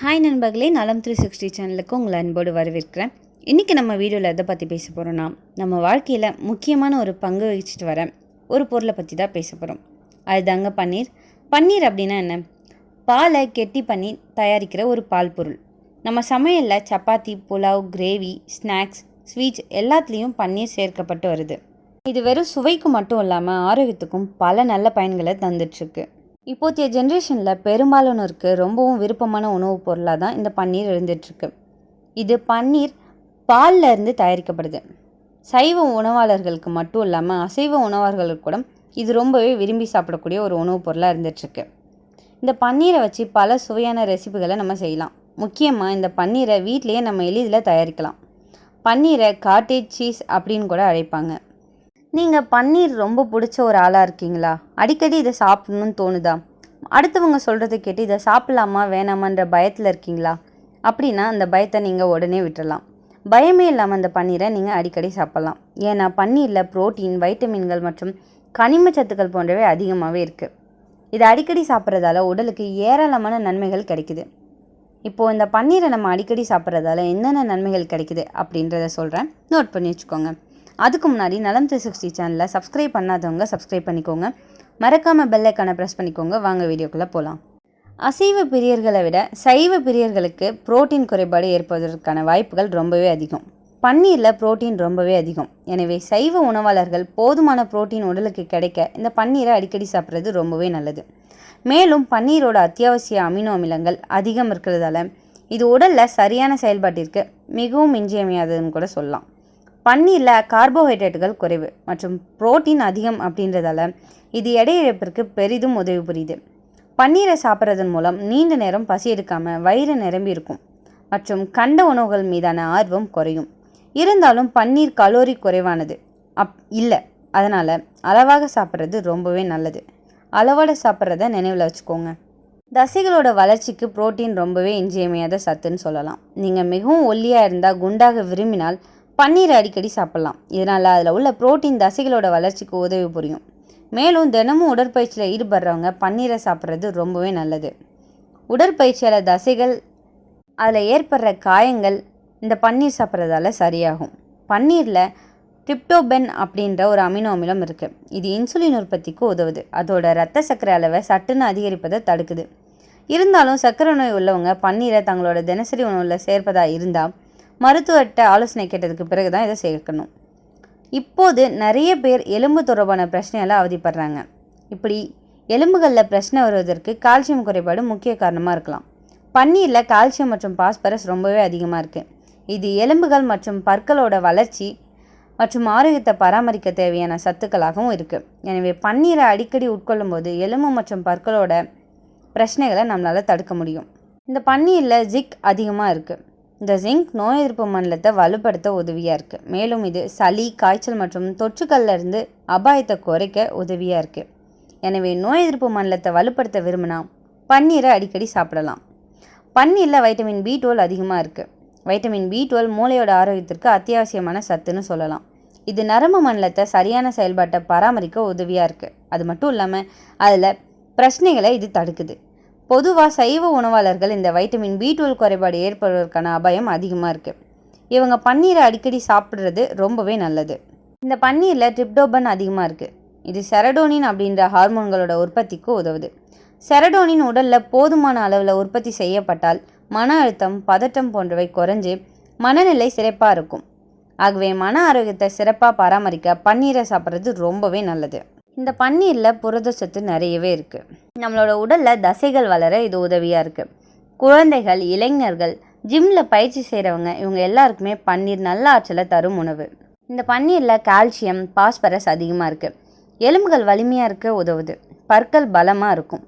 Hi நண்பர்களே, நலம் 360 சேனலுக்கு உங்களை அன்போடு வரவேற்கிறேன். இன்றைக்கி நம்ம வீடியோவில் எதை பற்றி பேச போகிறோன்னா, நம்ம வாழ்க்கையில் முக்கியமான ஒரு பங்கு வகிச்சிட்டு வர ஒரு பொருளை பற்றி தான் பேச போகிறோம். அதுதாங்க பன்னீர். பன்னீர் அப்படின்னா என்ன? பாலை கெட்டி பண்ணி தயாரிக்கிற ஒரு பால் பொருள். நம்ம சமையலில் chapati, pulao, gravy, snacks, sweets எல்லாத்துலேயும் பன்னீர் சேர்க்கப்பட்டு வருது. இது வெறும் சுவைக்கு மட்டும் இல்லாமல் ஆரோக்கியத்துக்கும் பல நல்ல பயன்களை தந்துட்டுருக்கு. இப்போதைய ஜென்ரேஷனில் பெரும்பாலானோருக்கு ரொம்பவும் விருப்பமான உணவுப் பொருளாக தான் இந்த பன்னீர் இருந்துகிட்ருக்கு. இது பன்னீர் பாலில் இருந்து தயாரிக்கப்படுது. சைவ உணவாளர்களுக்கு மட்டும் இல்லாமல் அசைவ உணவாளர்களுக்கு கூட இது ரொம்பவே விரும்பி சாப்பிடக்கூடிய ஒரு உணவுப் பொருளாக இருந்துகிட்ருக்கு. இந்த பன்னீரை வச்சு பல சுவையான ரெசிபிகளை நம்ம செய்யலாம். முக்கியமாக இந்த பன்னீரை வீட்டிலையே நம்ம எளிதில் தயாரிக்கலாம். பன்னீரை காட்டேஜ் சீஸ் அப்படின்னு கூட அழைப்பாங்க. நீங்கள் பன்னீர் ரொம்ப பிடிச்ச ஒரு ஆளாக இருக்கீங்களா? அடிக்கடி இதை சாப்பிடணும்னு தோணுதா? அடுத்தவங்க சொல்கிறத கேட்டு இதை சாப்பிட்லாமா வேணாமான்ற பயத்தில் இருக்கீங்களா? அப்படின்னா அந்த பயத்தை நீங்கள் உடனே விட்டுடலாம். பயமே இல்லாமல் அந்த பன்னீரை நீங்கள் அடிக்கடி சாப்பிட்லாம். ஏன்னா பன்னீரில் புரோட்டீன், வைட்டமின்கள் மற்றும் கனிம சத்துக்கள் போன்றவை அதிகமாகவே இருக்குது. இதை அடிக்கடி சாப்பிட்றதால உடலுக்கு ஏராளமான நன்மைகள் கிடைக்குது. இப்போது இந்த பன்னீரை நம்ம அடிக்கடி சாப்பிட்றதால என்னென்ன நன்மைகள் கிடைக்குது அப்படின்றத சொல்கிறேன், நோட் பண்ணி வச்சுக்கோங்க. அதுக்கு முன்னாடி நலம் 360 சேனலில் சப்ஸ்கிரைப் பண்ணாதவங்க சப்ஸ்கிரைப் பண்ணிக்கோங்க. மறக்காமல் பெல் ஐக்கானை ப்ரெஸ் பண்ணிக்கோங்க. வாங்க வீடியோக்குள்ளே போகலாம். அசைவ பிரியர்களை விட சைவ பிரியர்களுக்கு புரோட்டீன் குறைபாடு ஏற்படுவதற்கான வாய்ப்புகள் ரொம்பவே அதிகம். பன்னீரில் புரோட்டீன் ரொம்பவே அதிகம். எனவே சைவ உணவாளர்கள் போதுமான புரோட்டீன் உடலுக்கு கிடைக்க இந்த பன்னீரை அடிக்கடி சாப்பிட்றது ரொம்பவே நல்லது. மேலும் பன்னீரோட அத்தியாவசிய அமினோ அமிலங்கள் அதிகம் இருக்கிறதால இது உடலில் சரியான செயல்பாட்டிற்கு மிகவும் இன்றியமையாததுன்னு கூட சொல்லலாம். பன்னீரில் கார்போஹைட்ரேட்டுகள் குறைவு மற்றும் புரோட்டீன் அதிகம் அப்படின்றதால இது எடை இழப்பிற்கு பெரிதும் உதவி புரியுது. பன்னீரை சாப்பிட்றதன் மூலம் நீண்ட நேரம் பசி எடுக்காமல் வயிறு நிரம்பி இருக்கும் மற்றும் கண்ட உணவுகள் மீதான ஆர்வம் குறையும். இருந்தாலும் பன்னீர் கலோரி குறைவானது இல்லை. அதனால் அளவாக சாப்பிட்றது ரொம்பவே நல்லது. அளவோடு சாப்பிட்றத நினைவில் வச்சுக்கோங்க. தசைகளோட வளர்ச்சிக்கு புரோட்டீன் ரொம்பவே இன்றியமையாத சத்துன்னு சொல்லலாம். நீங்கள் மிகவும் ஒல்லியாக இருந்தால், குண்டாக விரும்பினால் பன்னீரை அடிக்கடி சாப்பிட்லாம். இதனால் அதில் உள்ள புரோட்டீன் தசைகளோட வளர்ச்சிக்கு உதவி புரியும். மேலும் தினமும் உடற்பயிற்சியில் ஈடுபடுறவங்க பன்னீரை சாப்பிட்றது ரொம்பவே நல்லது. உடற்பயிற்சியால் தசைகள் அதில் ஏற்படுற காயங்கள் இந்த பன்னீர் சாப்பிட்றதால சரியாகும். பன்னீரில் டிரிப்டோபன் அப்படின்ற ஒரு அமினோ அமிலம் இருக்குது. இது இன்சுலின் உற்பத்திக்கு உதவுது. அதோட இரத்த சர்க்கரை அளவை சட்டுன்னு அதிகரிப்பதை தடுக்குது. இருந்தாலும் சர்க்கரை நோய் உள்ளவங்க பன்னீரை தங்களோட தினசரி உணவில் சேர்ப்பதாக இருந்தால் மருத்துவர்கிட்ட ஆலோசனை கேட்டதுக்கு பிறகு தான் இதை சேர்க்கணும். இப்போது நிறைய பேர் எலும்பு தொடர்பான பிரச்சனையால் அவதிப்படுறாங்க. இப்படி எலும்புகளில் பிரச்சனை வருவதற்கு கால்சியம் குறைபாடு முக்கிய காரணமாக இருக்கலாம். பன்னீரில் கால்சியம் மற்றும் பாஸ்பரஸ் ரொம்பவே அதிகமாக இருக்குது. இது எலும்புகள் மற்றும் பற்களோட வளர்ச்சி மற்றும் ஆரோக்கியத்தை பராமரிக்க தேவையான சத்துக்களாகவும் இருக்குது. எனவே பன்னீரை அடிக்கடி உட்கொள்ளும் போது எலும்பு மற்றும் பற்களோட பிரச்சனைகளை நம்மளால் தடுக்க முடியும். இந்த பன்னீரில் ஜிங்க் அதிகமாக இருக்குது. இந்த ஜிங்க் நோய் எதிர்ப்பு மண்டலத்தை வலுப்படுத்த உதவியாக இருக்குது. மேலும் இது சளி, காய்ச்சல் மற்றும் தொற்றுக்கள்லேருந்து அபாயத்தை குறைக்க உதவியாக இருக்குது. எனவே நோய் எதிர்ப்பு மண்டலத்தை வலுப்படுத்த விரும்பினா பன்னீரை அடிக்கடி சாப்பிடலாம். பன்னீரில் வைட்டமின் B12 அதிகமாக இருக்குது. வைட்டமின் B12 மூளையோட ஆரோக்கியத்திற்கு அத்தியாவசியமான சத்துன்னு சொல்லலாம். இது நரம்பு மண்டலத்தை சரியான செயல்பாட்டை பராமரிக்க உதவியாக இருக்குது. அது மட்டும் இல்லாமல் அதில் பிரச்சனைகளை இது தடுக்குது. பொதுவாக சைவ உணவாளர்கள் இந்த வைட்டமின் B12 குறைபாடு ஏற்படுவதற்கான அபாயம் அதிகமாக இருக்குது. இவங்க பன்னீரை அடிக்கடி சாப்பிட்றது ரொம்பவே நல்லது. இந்த பன்னீரில் டிரிப்டோபன் அதிகமாக இருக்குது. இது செரடோனின் அப்படின்ற ஹார்மோன்களோட உற்பத்திக்கு உதவுது. செரடோனின் உடலில் போதுமான அளவில் உற்பத்தி செய்யப்பட்டால் மன அழுத்தம், பதட்டம் போன்றவை குறைஞ்சு மனநிலை சிறப்பாக இருக்கும். ஆகவே மன ஆரோக்கியத்தை சிறப்பாக பராமரிக்க பன்னீரை சாப்பிட்றது ரொம்பவே நல்லது. இந்த பன்னீரில் புரதச்சத்து நிறையவே இருக்குது. நம்மளோட உடலில் தசைகள் வளர இது உதவியாக இருக்குது. குழந்தைகள், இளைஞர்கள், ஜிம்மில் பயிற்சி செய்கிறவங்க இவங்க எல்லாருக்குமே பன்னீர் நல்ல ஆற்றலை தரும் உணவு. இந்த பன்னீரில் கால்சியம், பாஸ்பரஸ் அதிகமாக இருக்குது. எலும்புகள் வலிமையாக இருக்க உதவுது. பற்கள் பலமாக இருக்கும்.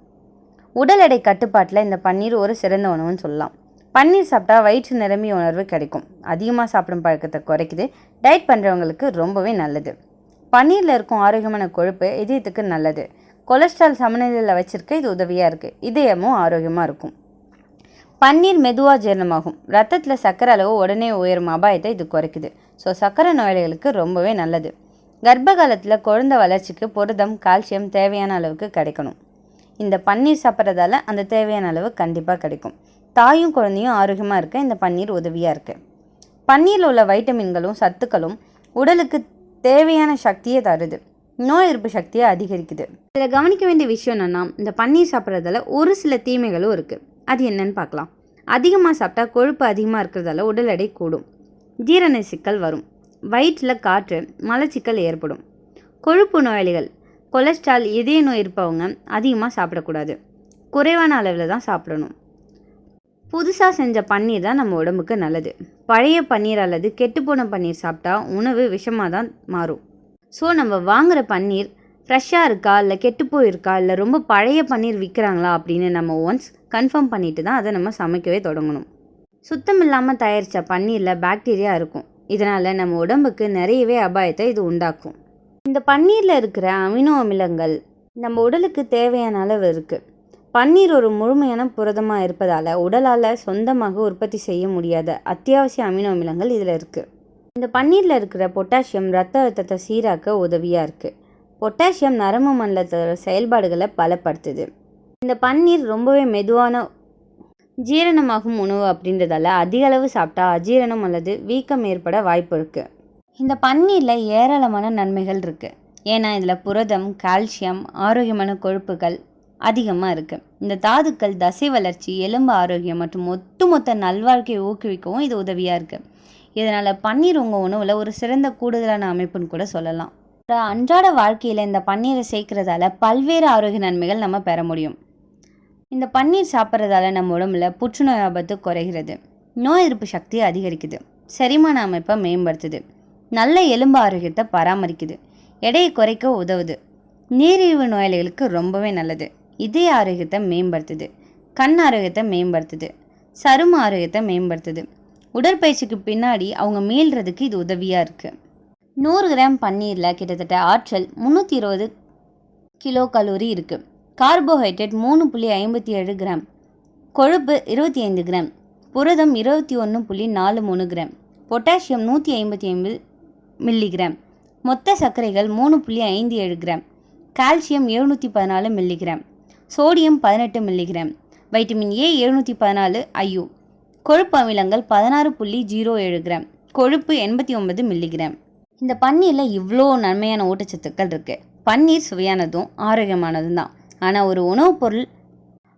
உடல் எடை கட்டுப்பாட்டில் இந்த பன்னீர் ஒரு சிறந்த உணவுன்னு சொல்லலாம். பன்னீர் சாப்பிட்டா வயிற்று நிரம்பிய உணர்வு கிடைக்கும். அதிகமாக சாப்பிடும் பழக்கத்தை குறைக்குது. டயட் பண்ணுறவங்களுக்கு ரொம்பவே நல்லது. பன்னீரில் இருக்கும் ஆரோக்கியமான கொழுப்பு இதயத்துக்கு நல்லது. கொலஸ்ட்ரால் சமநிலையில் வச்சிருக்க இது உதவியாக இருக்குது. இதயமும் ஆரோக்கியமாக இருக்கும். பன்னீர் மெதுவாக ஜீரணமாகும். ரத்தத்தில் சர்க்கரை அளவு உடனே உயரும் அபாயத்தை இது குறைக்குது. ஸோ சர்க்கரை நோயாளிகளுக்கு ரொம்பவே நல்லது. கர்ப்ப காலத்தில் குழந்தை வளர்ச்சிக்கு புரதம், கால்சியம் தேவையான அளவுக்கு கிடைக்கணும். இந்த பன்னீர் சாப்பிட்றதால அந்த தேவையான அளவு கண்டிப்பாக கிடைக்கும். தாயும் குழந்தையும் ஆரோக்கியமாக இருக்க இந்த பன்னீர் உதவியாக இருக்குது. பன்னீரில் உள்ள வைட்டமின்களும் சத்துக்களும் உடலுக்கு தேவையான சக்தியை தருது, நோய் எதிர்ப்பு சக்தியை அதிகரிக்குது. இதில் கவனிக்க வேண்டிய விஷயம் என்னென்னா, இந்த பன்னீர் சாப்பிட்றதால ஒரு சில தீமைகளும் இருக்குது. அது என்னன்னு பார்க்கலாம். அதிகமாக சாப்பிட்டா கொழுப்பு அதிகமாக இருக்கிறதால உடல் எடை கூடும், ஜீரண சிக்கல் வரும், வயிற்றில் காற்று மலச்சிக்கல் ஏற்படும். கொழுப்பு நோயாளிகள், கொலஸ்ட்ரால், இதய நோய் இருப்பவங்க அதிகமாக சாப்பிடக்கூடாது, குறைவான அளவில் தான் சாப்பிடணும். புதுசாக செஞ்ச பன்னீர் தான் நம்ம உடம்புக்கு நல்லது. பழைய பன்னீர் அல்லது கெட்டுப்போன பன்னீர் சாப்பிட்டா உணவு விஷமாக தான் மாறும். ஸோ நம்ம வாங்குகிற பன்னீர் ஃப்ரெஷ்ஷாக இருக்கா இல்லை கெட்டுப்போய் இருக்கா இல்லை ரொம்ப பழைய பன்னீர் விற்கிறாங்களா அப்படின்னு நம்ம ஒன்ஸ் கன்ஃபார்ம் பண்ணிட்டு தான் அதை நம்ம சமைக்கவே தொடங்கணும். சுத்தம் இல்லாமல் தயாரித்த பன்னீரில் பாக்டீரியா இருக்கும். இதனால் நம்ம உடம்புக்கு நிறையவே அபாயத்தை இது உண்டாக்கும். இந்த பன்னீரில் இருக்கிற அமினோ அமிலங்கள் நம்ம உடலுக்கு தேவையான அளவு இருக்குது. பன்னீர் ஒரு முழுமையான புரதமாக இருப்பதால் உடலால் சொந்தமாக உற்பத்தி செய்ய முடியாத அத்தியாவசிய அமினோ அமிலங்கள் இதில் இருக்குது. இந்த பன்னீரில் இருக்கிற பொட்டாசியம் ரத்த அழுத்தத்தை சீராக்க உதவியாக இருக்குது. பொட்டாசியம் நரம்பு மண்டலத்தோட செயல்பாடுகளை பலப்படுத்துது. இந்த பன்னீர் ரொம்பவே மெதுவான ஜீரணமாகும் உணவு அப்படின்றதால அதிக அளவு சாப்பிட்டா அஜீரணம் அல்லது வீக்கம் ஏற்பட வாய்ப்பு இருக்குது. இந்த பன்னீரில் ஏராளமான நன்மைகள் இருக்குது. ஏன்னா இதில் புரதம், கால்சியம், ஆரோக்கியமான கொழுப்புகள் அதிகமாக இருக்குது. இந்த தாதுக்கள் தசை வளர்ச்சி, எலும்பு ஆரோக்கியம் மற்றும் ஒட்டுமொத்த நல்வாழ்க்கையை ஊக்குவிக்கவும் இது உதவியாக இருக்குது. இதனால் பன்னீர் உங்கள் உணவில் ஒரு சிறந்த கூடுதலான அமைப்புன்னு கூட சொல்லலாம். அன்றாட வாழ்க்கையில் இந்த பன்னீரை சேர்க்கறதால பல்வேறு ஆரோக்கிய நன்மைகள் நம்ம பெற முடியும். இந்த பன்னீர் சாப்பிட்றதால நம்ம உடம்புல புற்றுநோய் ஆபத்து குறைகிறது, நோய் எதிர்ப்பு சக்தியை அதிகரிக்குது, செரிமான அமைப்பை மேம்படுத்துது, நல்ல எலும்பு ஆரோக்கியத்தை பராமரிக்குது, எடையை குறைக்க உதவுது, நீரிழிவு நோயாளிகளுக்கு ரொம்பவே நல்லது, இதய ஆரோக்கியத்தை மேம்படுத்துது, கண் ஆரோக்கியத்தை மேம்படுத்துது, சரும ஆரோக்கியத்தை மேம்படுத்துது. உடற்பயிற்சிக்கு பின்னாடி அவங்க மீள்றதுக்கு இது உதவியாக இருக்குது. 100 கிராம் பன்னீரில் கிட்டத்தட்ட ஆற்றல் 320 கிலோ கலோரி இருக்குது. கார்போஹைட்ரேட் 3.57 கிராம், கொழுப்பு 25 கிராம், புரதம் 21.43 கிராம், பொட்டாசியம் 155 மில்லிகிராம், மொத்த சர்க்கரைகள் 3.57 gram, calcium 714 milligram, sodium 18 milligram, vitamin A 714 IU, கொழுப்பு அமிலங்கள் 16.07 கிராம், கொழுப்பு 89 மில்லிகிராம். இந்த பன்னீரில் இவ்வளோ நன்மையான ஊட்டச்சத்துக்கள் இருக்குது. பன்னீர் சுவையானதும் ஆரோக்கியமானதும் தான். ஆனால் ஒரு உணவுப் பொருள்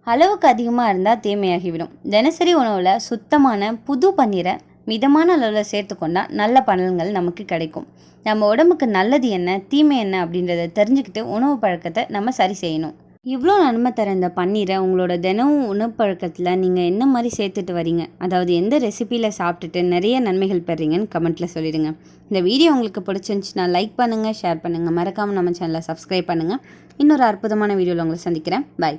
அளவுக்கு அதிகமாக இருந்தால் தீமையாகிவிடும். தினசரி உணவில் சுத்தமான புது பன்னீரை மிதமான அளவில் சேர்த்துக்கொண்டா நல்ல பலன்கள் நமக்கு கிடைக்கும். நம்ம உடம்புக்கு நல்லது என்ன, தீமை என்ன அப்படின்றத தெரிஞ்சுக்கிட்டு உணவு பழக்கத்தை நம்ம சரி செய்யணும். இவ்வளோ நன்மை தர இந்த பன்னீரை உங்களோட தினமும் உணவு பழக்கத்தில் நீங்கள் என்ன மாதிரி சேர்த்துட்டு வரீங்க, அதாவது எந்த ரெசிபியில் சாப்பிட்டுட்டு நிறைய நன்மைகள் பெறீங்கன்னு கமெண்ட்டில் சொல்லிடுங்க. இந்த வீடியோ உங்களுக்கு பிடிச்சிருந்துச்சுன்னா லைக் பண்ணுங்கள், ஷேர் பண்ணுங்கள், மறக்காமல் நம்ம சேனலை சப்ஸ்கிரைப் பண்ணுங்கள். இன்னொரு அற்புதமான வீடியோவில் உங்களை சந்திக்கிறேன். பாய்.